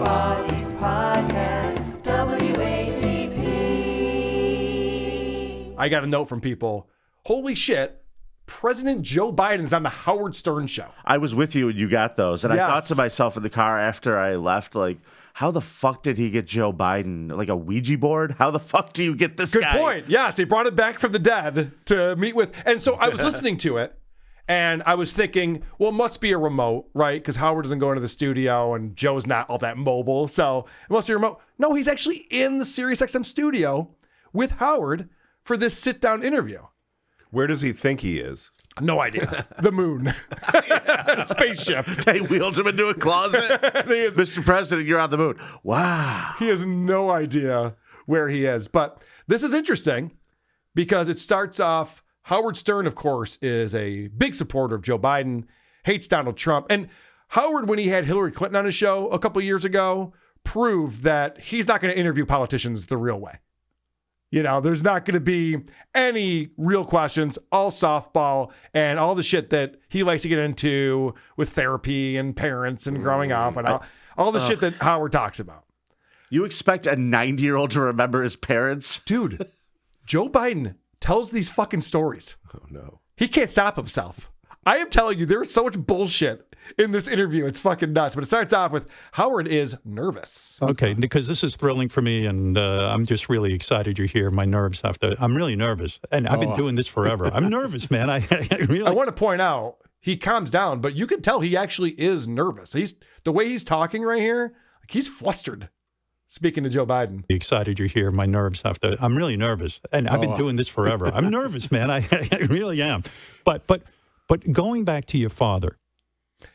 East Podcast, WHTP. I got a note from people. Holy shit, President Joe Biden's on the Howard Stern show. I was with you when you got those, and Yes. I thought to myself in the car after I left, like, how the fuck did he get Joe Biden? Like a Ouija board? How the fuck do you get this guy? Good point. Yes, they brought it back from the dead to meet with. And so I was listening to it, and I was thinking, well, it must be a remote, right? Because Howard doesn't go into the studio, and Joe's not all that mobile, so it must be a remote. No, he's actually in the SiriusXM studio with Howard for this sit-down interview. Where does he think he is? No idea. The moon. Spaceship. They wheeled him into a closet. Mr. President, you're on the moon. Wow. He has no idea where he is. But this is interesting because it starts off, Howard Stern, of course, is a big supporter of Joe Biden, hates Donald Trump. And Howard, when he had Hillary Clinton on his show a couple years ago, proved that he's not going to interview politicians the real way. You know, there's not going to be any real questions, all softball, and all the shit that he likes to get into with therapy and parents and growing up and all the shit that Howard talks about. You expect a 90-year-old to remember his parents? Dude, Joe Biden tells these fucking stories. Oh, no. He can't stop himself. I am telling you, there's so much bullshit in this interview. It's fucking nuts. But it starts off with Howard is nervous. Okay, because this is thrilling for me, and I'm just really excited you're here. My nerves have to. I'm really nervous, and I've been doing this forever. I'm nervous, man. I really. I want to point out he calms down, but you can tell he actually is nervous. The way he's talking right here, like he's flustered. Speaking to Joe Biden. Excited you're here. My nerves have to. I'm really nervous, and I've been doing this forever. I'm nervous, man. I really am. But going back to your father.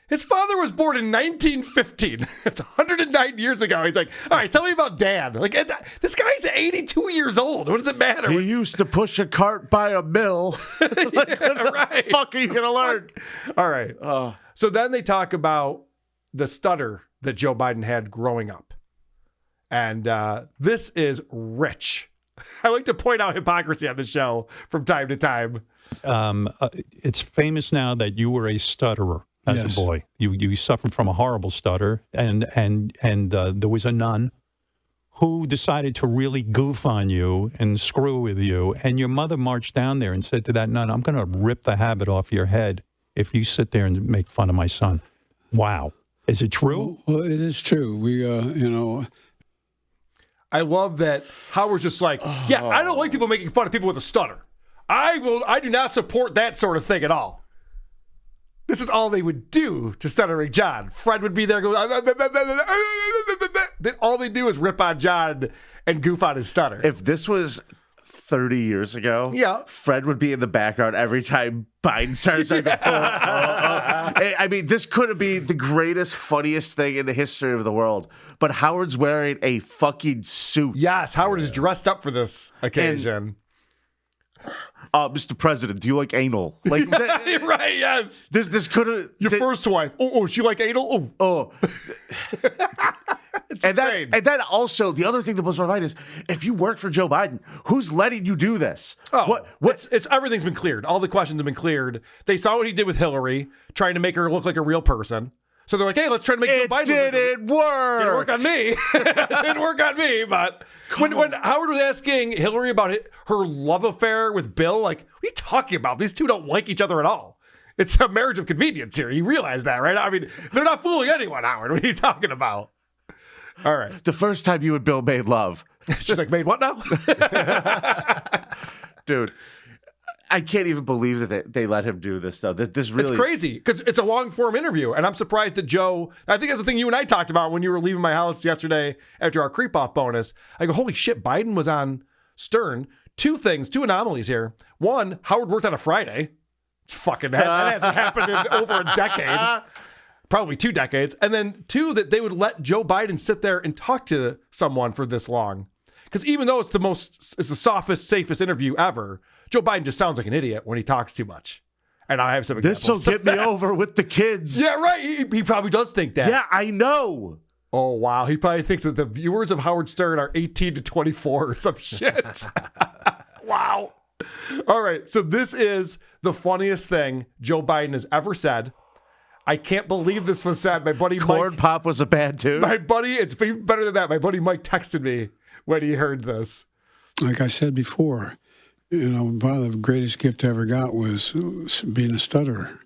His father was born in 1915. It's 109 years ago. He's like, all right, tell me about Dad. Like, this guy's 82 years old. What does it matter? He used to push a cart by a mill. Like, what the fuck are you going to learn? All right. So then they talk about the stutter that Joe Biden had growing up. And this is rich. I like to point out hypocrisy on the show from time to time. It's famous now that you were a stutterer. As a boy, you suffered from a horrible stutter, and there was a nun who decided to really goof on you and screw with you, and your mother marched down there and said to that nun, "I'm going to rip the habit off your head if you sit there and make fun of my son." Wow, is it true? Well, it is true. We, I love that Howard's just like, yeah, I don't like people making fun of people with a stutter. I do not support that sort of thing at all. This is all they would do to stuttering John. Fred would be there going, all they do is rip on John and goof on his stutter. If this was 30 years ago, Fred would be in the background every time Biden starts. I mean, this could be the greatest, funniest thing in the history of the world. But Howard's wearing a fucking suit. Yes, Howard is dressed up for this occasion. Mr. President, do you like anal? Like, right? Yes. This could have your first wife. Oh, she like anal. Oh. And then also the other thing that blows my mind is if you work for Joe Biden, who's letting you do this? Oh, it's everything's been cleared. All the questions have been cleared. They saw what he did with Hillary, trying to make her look like a real person. So they're like, hey, let's try to make Joe Biden. It didn't work. Didn't work on me. It didn't work on me. But when Howard was asking Hillary about her love affair with Bill, like, what are you talking about? These two don't like each other at all. It's a marriage of convenience here. You realize that, right? I mean, they're not fooling anyone, Howard. What are you talking about? All right. The first time you and Bill made love. She's like, made what now? Dude. I can't even believe that they let him do this, though. This really... It's crazy, because it's a long-form interview, and I'm surprised that Joe... I think that's the thing you and I talked about when you were leaving my house yesterday after our creep-off bonus. I go, holy shit, Biden was on Stern. Two anomalies here. One, Howard worked on a Friday. It's fucking... That hasn't happened in over a decade. Probably 2 decades. And then 2, that they would let Joe Biden sit there and talk to someone for this long. Because even though it's the softest, safest interview ever... Joe Biden just sounds like an idiot when he talks too much. And I have some examples. This will get me over with the kids. Yeah, right. He probably does think that. Yeah, I know. Oh, wow. He probably thinks that the viewers of Howard Stern are 18 to 24 or some shit. Wow. All right. So this is the funniest thing Joe Biden has ever said. I can't believe this was said. My buddy Corn Mike, Pop was a bad tune. my buddy, it's even better than that. My buddy Mike texted me when he heard this. Like I said before, probably the greatest gift I ever got was being a stutterer.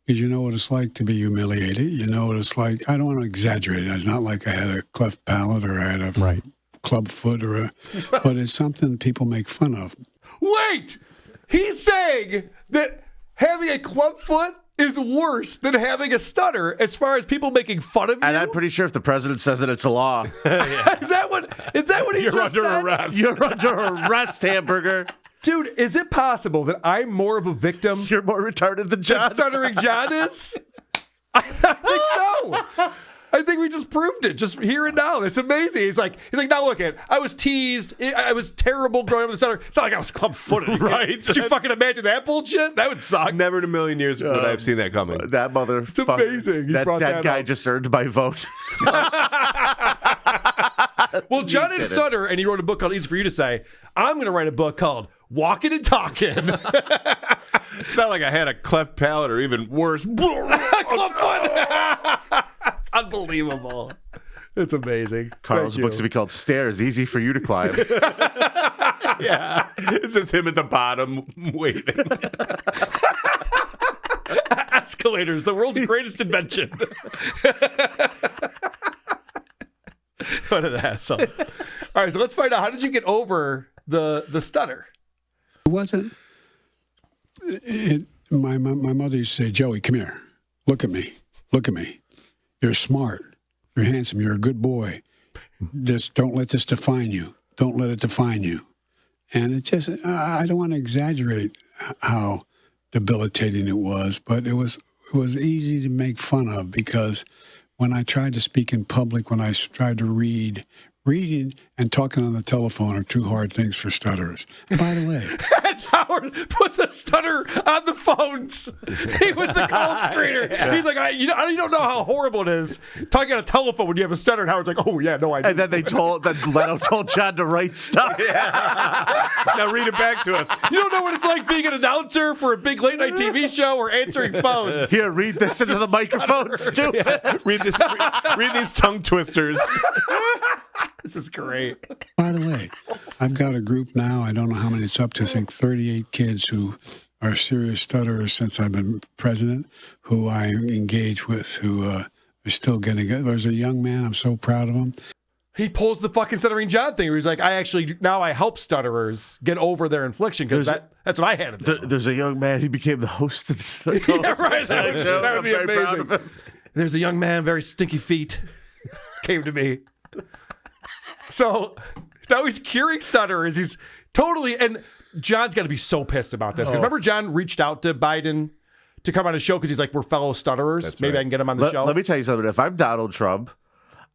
Because you know what it's like to be humiliated. You know what it's like. I don't want to exaggerate it. It's not like I had a cleft palate or I had a club foot but it's something people make fun of. Wait! He's saying that having a club foot is worse than having a stutter as far as people making fun of you? And I'm pretty sure if the president says it, it's a law. Is that what he You're just under said? arrest. You're under arrest, Hamburger. Dude, is it possible that I'm more of a victim You're more retarded than than John. Stuttering John is? I think so. I think we just proved it just here and now. It's amazing. He's like, now look at, I was teased. I was terrible growing up with the stutter. It's not like I was club-footed. Right. Did you fucking imagine that bullshit? That would suck. Never in a million years would I have seen that coming. That motherfucker. It's amazing. He That brought dead that guy up. just earned my vote. Well, John didn't didn't. stutter, and he wrote a book called Easy for You to Say. I'm going to write a book called Walking and Talking. It's not like I had a cleft palate or even worse. Unbelievable. It's amazing. Carl's Thank you. book's to be called Stairs, Easy for You to Climb. Yeah. It's just him at the bottom waiting. Escalators, the world's greatest invention. What an asshole. All right, so let's find out. How did you get over the stutter? It wasn't. My mother used to say, Joey, come here. Look at me. Look at me. You're smart. You're handsome. You're a good boy. Just don't let this define you. Don't let it define you. And it just, I don't want to exaggerate how debilitating it was, but it was easy to make fun of because when I tried to speak in public, when I tried to reading and talking on the telephone are two hard things for stutterers. And by the way, And Howard put the stutter on the phones. He was the call screener. Yeah. He's like, you don't know how horrible it is talking on a telephone when you have a stutter. And Howard's like, oh yeah, no, I do. And then Leno told John to write stuff. Yeah. Now read it back to us. You don't know what it's like being an announcer for a big late night TV show or answering phones. Here, read this into the microphone, stupid. Yeah. Read these tongue twisters. This is great. By the way, I've got a group now. I don't know how many it's up to. I think 38 kids who are serious stutterers since I've been president, who I engage with, who are still getting it. There's a young man. I'm so proud of him. He pulls the fucking Stuttering John thing where he's like, I help stutterers get over their infliction because that's what I had to do. There's a young man. He became the host of the Yeah, right. That would be I'm very proud of amazing. him. There's a young man, very stinky feet, came to me. So now he's curing stutterers. He's totally, and John's got to be so pissed about this. Because remember, John reached out to Biden to come on his show because he's like, we're fellow stutterers. That's Maybe right. I can get him on the show. Let me tell you something. If I'm Donald Trump,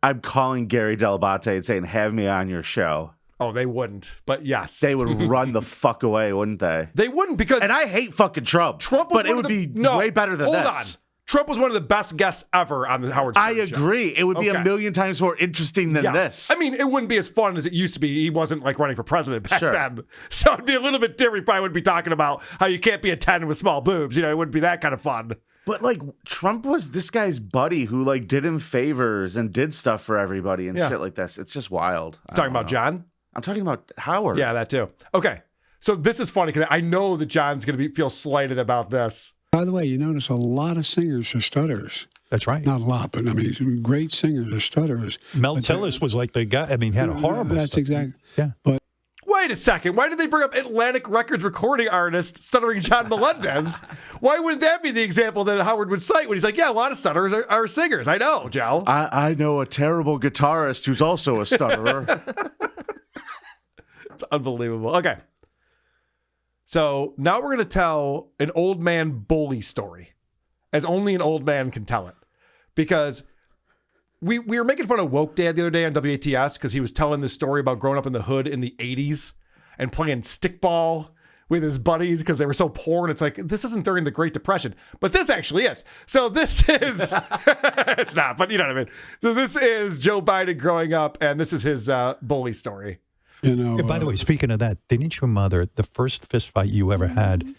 I'm calling Gary Delabate and saying, have me on your show. Oh, they wouldn't. But yes. They would run the fuck away, wouldn't they? They wouldn't because And I hate fucking Trump. Trump was but it one would of the, be no, way better than hold this. on. Trump was one of the best guests ever on the Howard Stern I show. agree. It would be Okay. a million times more interesting than Yes. this. I mean, it wouldn't be as fun as it used to be. He wasn't like running for president back Sure. then. So it'd be a little bit different. He probably wouldn't be talking about how you can't be a 10 with small boobs. You know, it wouldn't be that kind of fun. But like Trump was this guy's buddy who like did him favors and did stuff for everybody and Yeah. shit like this. It's just wild. I Talking don't about know. John? I'm talking about Howard. Yeah, that too. Okay. So this is funny because I know that John's going to feel slighted about this. By the way, you notice a lot of singers are stutterers. That's right. Not a lot, but I mean, great singers are stutterers. Mel But Tillis was like the guy. I mean, he had a horrible. That's stutter. exactly. Yeah. But Wait a second. Why did they bring up Atlantic Records recording artist Stuttering John Melendez? Why wouldn't that be the example that Howard would cite when he's like, yeah, a lot of stutterers are singers. I know, Joe. I know a terrible guitarist who's also a stutterer. It's unbelievable. Okay. So now we're going to tell an old man bully story, as only an old man can tell it. Because we were making fun of Woke Dad the other day on WATS because he was telling this story about growing up in the hood in the 80s and playing stickball with his buddies because they were so poor. And it's like, this isn't during the Great Depression, but this actually is. So this is, it's not, but you know what I mean? So this is Joe Biden growing up, and this is his bully story. you know, By the way, speaking of that, didn't your mother, the first fist fight you ever had,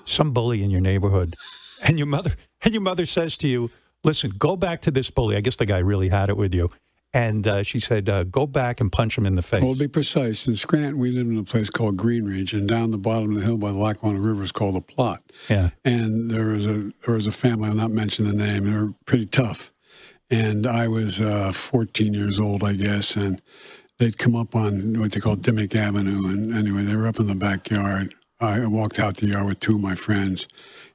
some bully in your neighborhood, and your mother says to you, listen, go back to this bully. I guess the guy really had it with you. And she said, go back and punch him in the face. Well, to be precise, in Scranton, we lived in a place called Green Ridge, and down the bottom of the hill by the Lackawanna River is called the Plot. Yeah. And there was a family, I'll not mention the name, they were pretty tough. And I was 14 years old, I guess, and they'd come up on what they call Dimmick Avenue. And anyway, they were up in the backyard. I walked out the yard with two of my friends,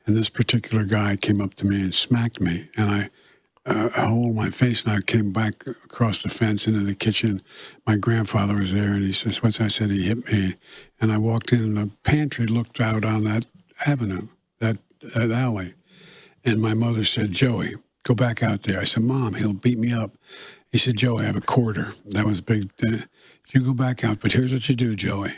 and this particular guy came up to me and smacked me. And I hole in my face, and I came back across the fence into the kitchen. My grandfather was there, and he says, "What's?" I said, "He hit me." And I walked in the pantry, looked out on that avenue, that alley, and my mother said, "Joey, go back out there." I said, "Mom, he'll beat me up." He said, "Joey, I have a quarter." That was big. You go back out, but here's what you do, Joey.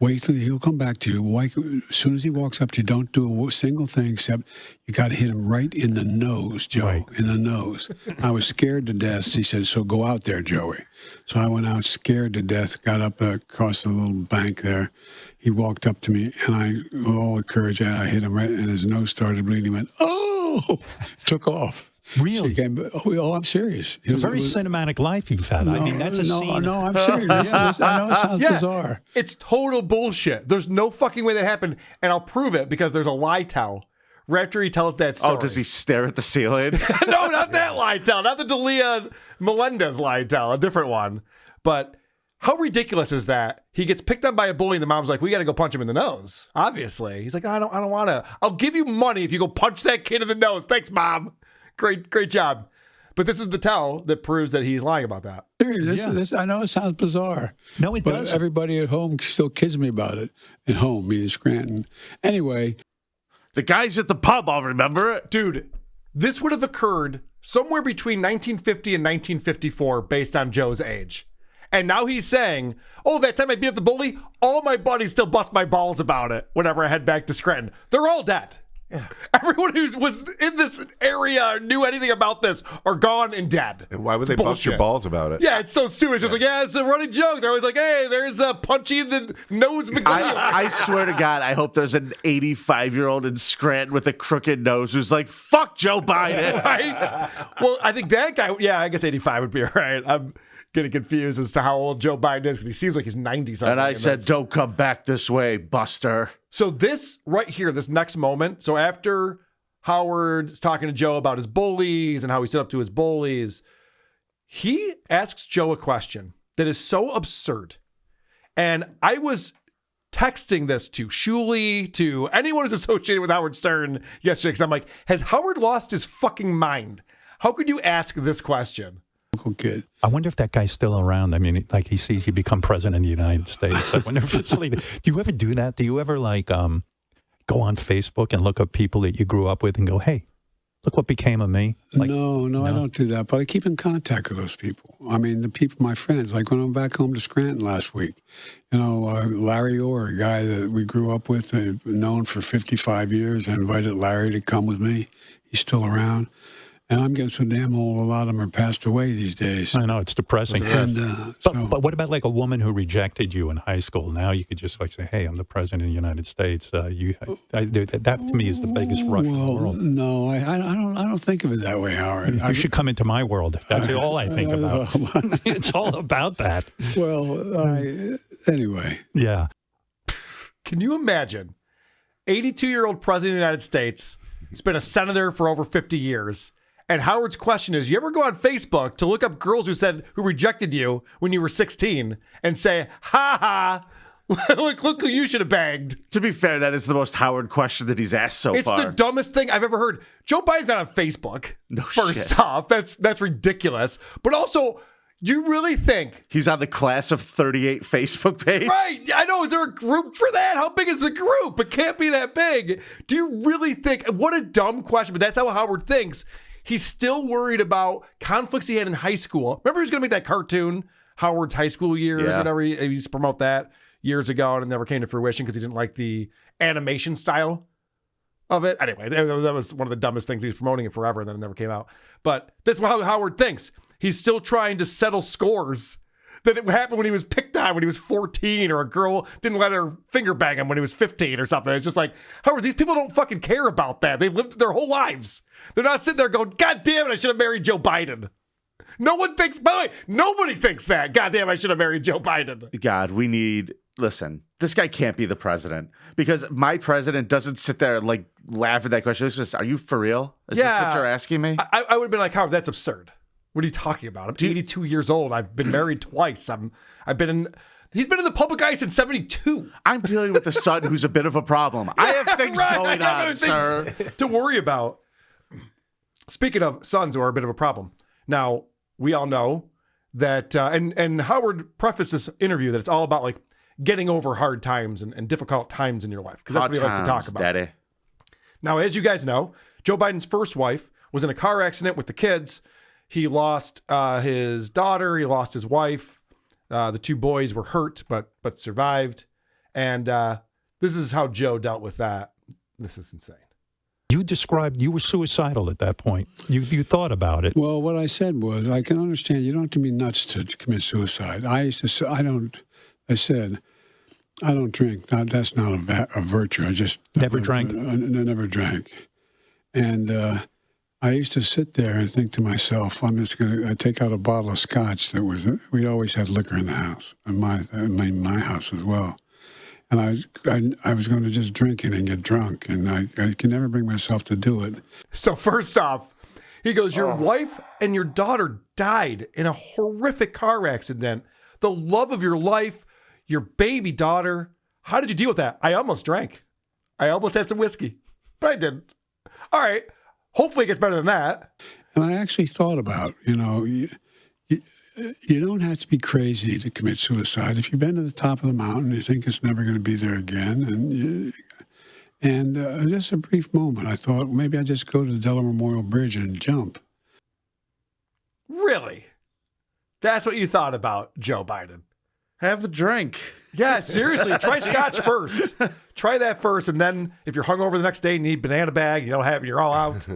Wait till he'll come back to you. As soon as he walks up to you, don't do a single thing except you got to hit him right in the nose, Joe, right in the nose. I was scared to death. He said, "So go out there, Joey." So I went out scared to death, got up across the little bank there. He walked up to me, and I, with all the courage I hit him right, and his nose started bleeding. He went, "Oh!" Took off. Really? Oh, I'm serious. It's a very cinematic life you've had. I mean, that's a scene. No, I'm serious. I know it sounds bizarre. It's total bullshit. There's no fucking way that happened, and I'll prove it because there's a lie tell. Right after he tells that story. Oh, does he stare at the ceiling? No, not that lie tell. Not the Dalia Melendez lie tell. A different one. But how ridiculous is that? He gets picked up by a bully, and the mom's like, "We got to go punch him in the nose." Obviously, he's like, "I don't want to. I'll give you money if you go punch that kid in the nose." Thanks, Mom. Great job. But this is the tell that proves that he's lying about that. This, I know it sounds bizarre. No, it does. Everybody at home still kids me about it. At home, meaning Scranton. Anyway. The guys at the pub, I'll remember it. Dude, this would have occurred somewhere between 1950 and 1954 based on Joe's age. And now he's saying, "Oh, that time I beat up the bully, all my buddies still bust my balls about it whenever I head back to Scranton. They're all dead." Yeah. Everyone who was in this area knew anything about this are gone and dead. And why would they bust your balls about it? Yeah, it's so stupid. It's just like, it's a running joke. They're always like, "Hey, there's a punchy in the nose McGill." I swear to God, I hope there's an 85-year-old in Scranton with a crooked nose who's like, "Fuck Joe Biden." Right? Well, I think that guy, I guess 85 would be all right. I'm getting confused as to how old Joe Biden is because he seems like he's 90-something. And I said, "Don't come back this way, Buster." So this right here, this next moment, so after Howard's talking to Joe about his bullies and how he stood up to his bullies, he asks Joe a question that is so absurd. And I was texting this to Shuley, to anyone who's associated with Howard Stern yesterday, because I'm like, has Howard lost his fucking mind? How could you ask this question? Kid. I wonder if that guy's still around. I mean, like he sees you become president of the United States. I wonder if it's like, do you ever do that? Do you ever like go on Facebook and look up people that you grew up with and go, "Hey, look what became of me"? Like, no, I don't do that. But I keep in contact with those people. I mean, the people, my friends. Like when I'm back home to Scranton last week, Larry Orr, a guy that we grew up with, known for 55 years. I invited Larry to come with me. He's still around. And I'm getting so damn old, a lot of them are passed away these days. I know, it's depressing. But what about like a woman who rejected you in high school? Now you could just like say, "Hey, I'm the president of the United States." That to me is the biggest rush in the world. No, I don't think of it that way, Howard. You should come into my world. That's all I think about. It's all about that. Well, anyway. Yeah. Can you imagine 82-year-old president of the United States, has been a senator for over 50 years, and Howard's question is, you ever go on Facebook to look up girls who rejected you when you were 16 and say, "Ha ha, look who you should have banged"? To be fair, that is the most Howard question that he's asked so far. It's the dumbest thing I've ever heard. Joe Biden's not on Facebook. No First shit. off, that's ridiculous. But also, do you really think he's on the class of 38 Facebook page? Right. I know. Is there a group for that? How big is the group? It can't be that big. Do you really think? What a dumb question. But that's how Howard thinks. He's still worried about conflicts he had in high school. Remember he was going to make that cartoon, Howard's High School Years, or whatever. He used to promote that years ago, and it never came to fruition because he didn't like the animation style of it. Anyway, that was one of the dumbest things. He was promoting it forever, and then it never came out. But that's how Howard thinks. He's still trying to settle scores that it happened when he was picked on when he was 14, or a girl didn't let her finger bang him when he was 15 or something. It's just like, Howard, these people don't fucking care about that. They've lived their whole lives. They're not sitting there going, God damn it, I should have married Joe Biden. No one thinks, by the way, nobody thinks that. God damn, I should have married Joe Biden. God, listen, this guy can't be the president, because my president doesn't sit there and like laugh at that question. It's just, are you for real? Is this what you're asking me? I would have been like, Howard, that's absurd. What are you talking about? I'm 82 years old. I've been married twice. He's been in the public eye since 72. I'm dealing with a son who's a bit of a problem. I have things going on, sir. To worry about. Speaking of sons who are a bit of a problem. Now, we all know that, and Howard prefaced this interview that it's all about like getting over hard times and difficult times in your life. Because that's what he likes to talk about. Daddy. Now, as you guys know, Joe Biden's first wife was in a car accident with the kids. He lost his daughter. He lost his wife. The two boys were hurt, but survived. And this is how Joe dealt with that. This is insane. You described you were suicidal at that point. You thought about it. Well, what I said was, I can understand you don't have to be nuts to commit suicide. I said, I don't drink. That's not a virtue. I just never drank. I never drank. And I used to sit there and think to myself, I'm just going to take out a bottle of scotch we always had liquor in the house, in my house as well. And I was going to just drink it and get drunk, and I can never bring myself to do it. So first off, he goes, your wife and your daughter died in a horrific car accident. The love of your life, your baby daughter. How did you deal with that? I almost drank. I almost had some whiskey, but I didn't. All right. Hopefully it gets better than that. And I actually thought about, you don't have to be crazy to commit suicide. If you've been to the top of the mountain, you think it's never going to be there again. And just a brief moment, I thought maybe I'd just go to the Delaware Memorial Bridge and jump. Really? That's what you thought about Joe Biden? Have a drink. Yeah, seriously. Try scotch first. Try that first. And then if you're hungover the next day and you need banana bag, you don't have it, you're all out,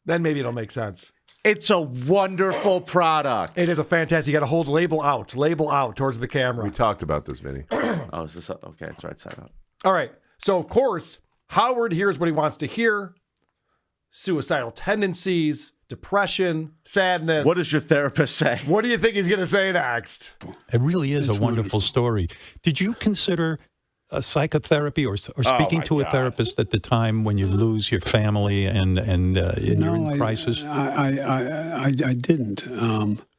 then maybe it'll make sense. It's a wonderful product. It is a fantastic. You got to hold label out towards the camera. We talked about this, Vinny. Oh, is this okay? It's right side up. All right. So, of course, Howard hears what he wants to hear. Suicidal tendencies, depression, sadness. What does your therapist say? What do you think he's going to say next? It really is a wonderful story. Did you consider psychotherapy or speaking to a therapist at the time when you lose your family and you're in crisis? I didn't.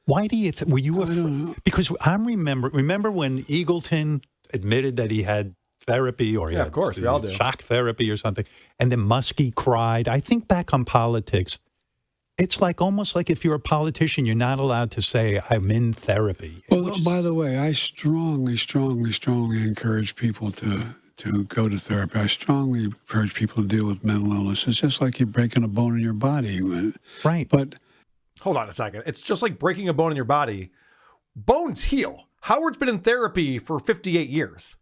Why do you were you afraid? Because I remember when Eagleton admitted that he had therapy, or of course, we all do. Shock therapy or something, and then Muskie cried. I think back on politics, it's like almost like if you're a politician, you're not allowed to say, I'm in therapy. Well, by the way, I strongly encourage people to go to therapy. I strongly encourage people to deal with mental illness. It's just like you're breaking a bone in your body. Right. But hold on a second. It's just like breaking a bone in your body. Bones heal. Howard's been in therapy for 58 years.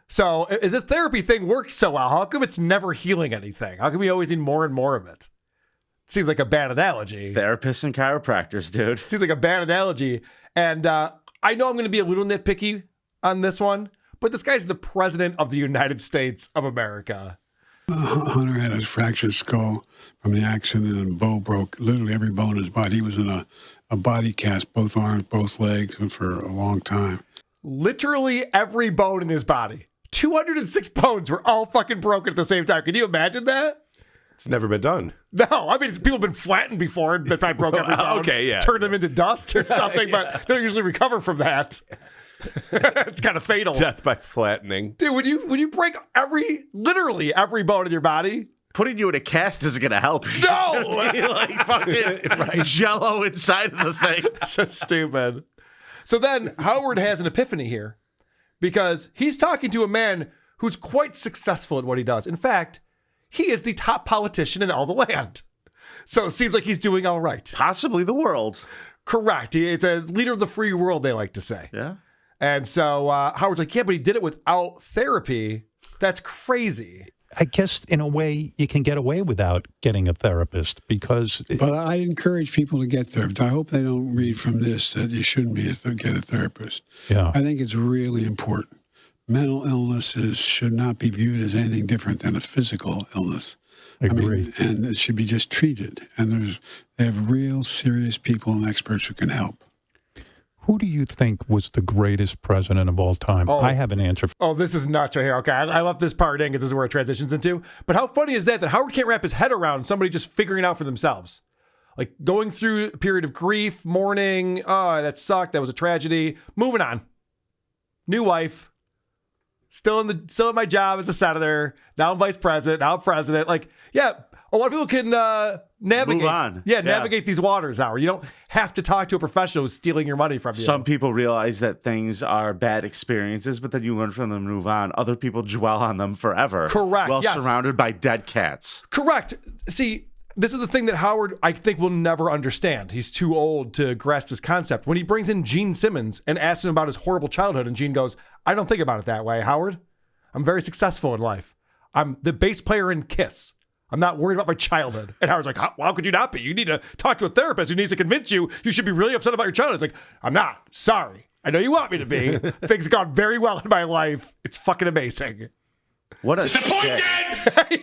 So if the therapy thing works so well, how come it's never healing anything? How come we always need more and more of it? Seems like a bad analogy. Therapists and chiropractors, dude. Seems like a bad analogy. And I know I'm going to be a little nitpicky on this one, but this guy's the president of the United States of America. Hunter had a fractured skull from the accident, and Bo broke literally every bone in his body. He was in a body cast, both arms, both legs, for a long time. Literally every bone in his body. 206 bones were all fucking broken at the same time. Can you imagine that? It's never been done. No, I mean, people have been flattened before and probably broke every bone. Okay, yeah. Turned them into dust or something, but they don't usually recover from that. It's kind of fatal. Death by flattening. Dude, when you break literally every bone in your body, putting you in a cast isn't going to help. No! Be like fucking jello inside of the thing. So stupid. So then Howard has an epiphany here because he's talking to a man who's quite successful at what he does. In fact, he is the top politician in all the land. So it seems like he's doing all right. Possibly the world. Correct. It's a leader of the free world, they like to say. Yeah. And so Howard's like, yeah, but he did it without therapy. That's crazy. I guess in a way you can get away without getting a therapist because. But I encourage people to get therapists. I hope they don't read from this that you shouldn't get a therapist. Yeah. I think it's really important. Mental illnesses should not be viewed as anything different than a physical illness. Agreed. And it should be just treated. And they have real serious people and experts who can help. Who do you think was the greatest president of all time? I have an answer. This is nuts right here. Okay, I left this part in because this is where it transitions into. But how funny is that Howard can't wrap his head around somebody just figuring it out for themselves? Like going through a period of grief, mourning, that sucked, that was a tragedy. Moving on. New wife. Still in my job as a senator. Now I'm vice president. Now I'm president. Like, yeah, a lot of people can navigate. Move on. Navigate these waters, Howard. You don't have to talk to a professional who's stealing your money from you. Some people realize that things are bad experiences, but then you learn from them and move on. Other people dwell on them forever. Correct. While yes. surrounded by dead cats. Correct. See, this is the thing that Howard, I think, will never understand. He's too old to grasp this concept. When he brings in Gene Simmons and asks him about his horrible childhood, and Gene goes, I don't think about it that way, Howard. I'm very successful in life. I'm the bass player in Kiss. I'm not worried about my childhood. And Howard's like, how could you not be? You need to talk to a therapist who needs to convince you should be really upset about your childhood. It's like, I'm not. Sorry. I know you want me to be. Things have gone very well in my life. It's fucking amazing. What a Disappointed!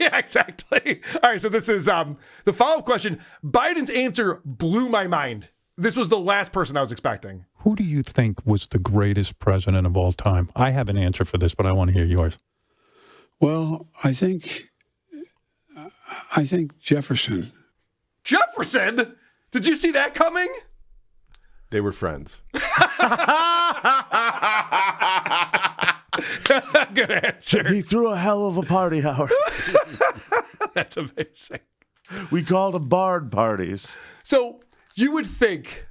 Yeah, exactly. All right, so this is the follow-up question. Biden's answer blew my mind. This was the last person I was expecting. Who do you think was the greatest president of all time? I have an answer for this, but I want to hear yours. Well, I think Jefferson. Jefferson? Did you see that coming? They were friends. Good answer. He threw a hell of a party, Howard. That's amazing. We called them barred parties. So you would think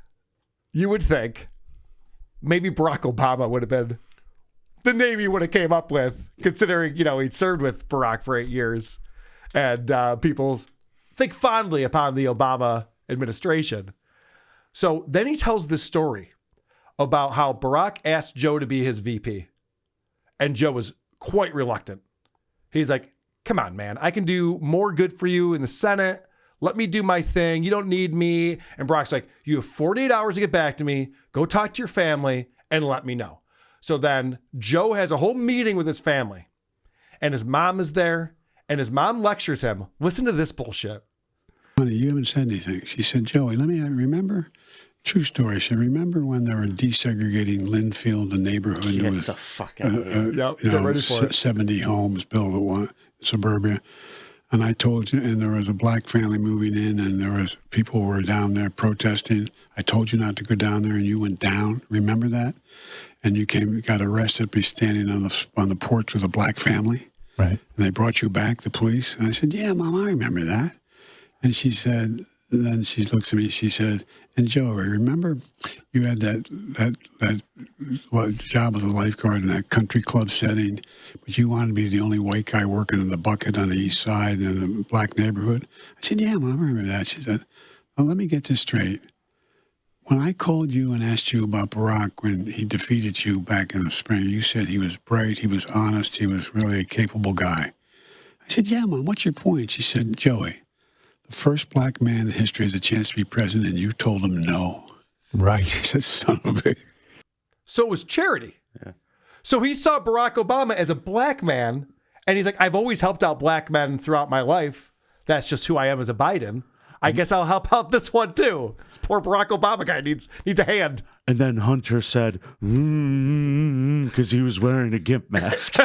maybe Barack Obama would have been the name you would have came up with, considering, he'd served with Barack for 8 years. And people think fondly upon the Obama administration. So then he tells this story about how Barack asked Joe to be his VP. And Joe was quite reluctant. He's like, come on, man, I can do more good for you in the Senate. Let me do my thing. You don't need me. And Barack's like, you have 48 hours to get back to me. Go talk to your family and let me know. So then Joe has a whole meeting with his family. And his mom is there. And his mom lectures him. Listen to this bullshit. Honey, you haven't said anything. She said, Joey, let me remember. True story. She said, remember when they were desegregating Linfield, the neighborhood? Get the fuck out of here. 70 homes built at one suburbia. And I told you, and there was a black family moving in, and there was people who were down there protesting. I told you not to go down there, and you went down. Remember that? And you got arrested by standing on the porch with a black family. Right. And they brought you back, the police. And I said, yeah, Mom, I remember that. And she said, and then she looks at me, she said, and Joey, remember you had that job as a lifeguard in that country club setting, but you wanted to be the only white guy working in the bucket on the east side in a black neighborhood? I said, yeah, Mom, I remember that. She said, well, let me get this straight. When I called you and asked you about Barack when he defeated you back in the spring, you said he was bright, he was honest, he was really a capable guy. I said, yeah, Mom, what's your point? She said, Joey, the first black man in history has a chance to be president, and you told him no. Right. I said, son of a bitch. So it was charity. Yeah. So he saw Barack Obama as a black man, and he's like, I've always helped out black men throughout my life. That's just who I am as a Biden. I guess I'll help out this one too. This poor Barack Obama guy needs a hand. And then Hunter said, because he was wearing a GIMP mask.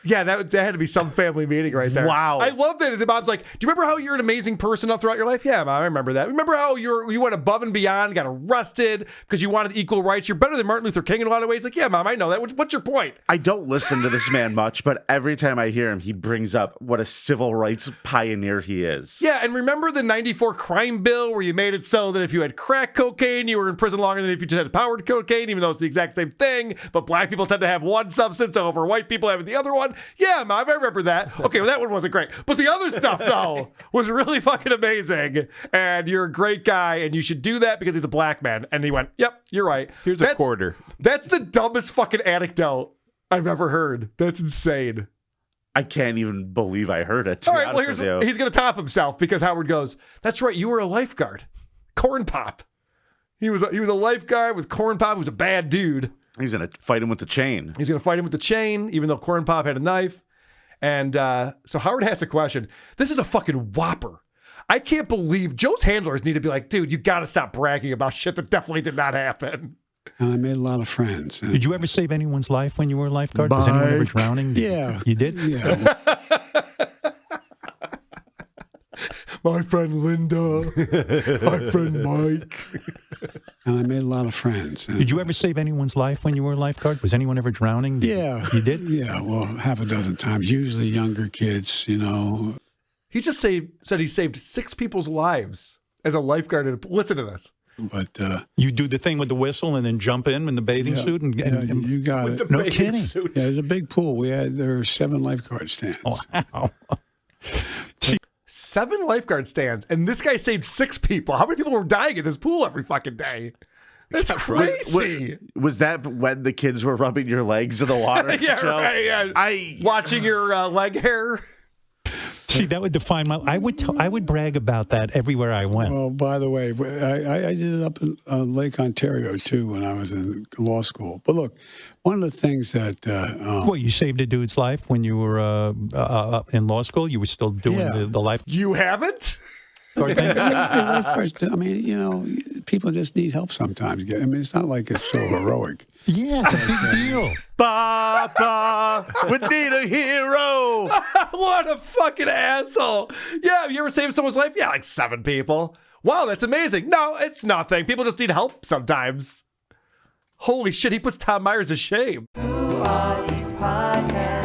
Yeah, that had to be some family meeting right there. Wow. I love that. The mom's like, do you remember how you're an amazing person throughout your life? Yeah, Mom, I remember that. Remember how you went above and beyond, got arrested because you wanted equal rights? You're better than Martin Luther King in a lot of ways. Like, yeah, Mom, I know that. What's your point? I don't listen to this man much, but every time I hear him, he brings up what a civil rights pioneer he is. Yeah, and remember the 94 crime bill where you made it so that if you had crack cocaine, you were in prison longer than if you just had powdered cocaine, even though it's the exact same thing, but black people tend to have one substance over white people having the other one? Yeah, Mom, I remember that. Okay, well, that one wasn't great. But the other stuff, though, was really fucking amazing. And you're a great guy, and you should do that because he's a black man. And he went, yep, you're right. Here's a quarter. That's the dumbest fucking anecdote I've ever heard. That's insane. I can't even believe I heard it. All right, well, he's going to top himself because Howard goes, that's right, you were a lifeguard. Corn Pop. He was a lifeguard with Corn Pop, who was a bad dude. He's going to fight him with the chain. He's going to fight him with the chain, even though Corn Pop had a knife. And so Howard asks a question. This is a fucking whopper. I can't believe Joe's handlers need to be like, dude, you got to stop bragging about shit that definitely did not happen. And I made a lot of friends. Did you ever save anyone's life when you were a lifeguard? Was anyone ever drowning? Yeah. You did? Yeah. My friend Linda. My friend Mike. And I made a lot of friends. Did you ever save anyone's life when you were a lifeguard? Was anyone ever drowning? Yeah. You did? Yeah, well, half a dozen times. Usually younger kids, you know. He just said he saved 6 people's lives as a lifeguard. Listen to this. But you do the thing with the whistle and then jump in the bathing suit and you got it. No kidding. Suit. Yeah, there's a big pool. There were 7 lifeguard stands. Wow. 7 lifeguard stands, and this guy saved 6 people. How many people were dying in this pool every fucking day? That's crazy. Was that when the kids were rubbing your legs in the water? Yeah, Joe? right. Yeah. Watching your leg hair. See, that would define my. I would brag about that everywhere I went. Well, by the way, I did it up in Lake Ontario too when I was in law school. But look, one of the things that what, you saved a dude's life when you were in law school? You were still doing the life. You haven't? I mean, you know, people just need help sometimes. I mean, it's not like it's so heroic. Yeah, it's a big deal. Papa, we need a hero. What a fucking asshole. Yeah, have you ever saved someone's life? Yeah, like 7 people. Wow, that's amazing. No, it's nothing. People just need help sometimes. Holy shit, he puts Tom Myers to shame. Who are these podcasts?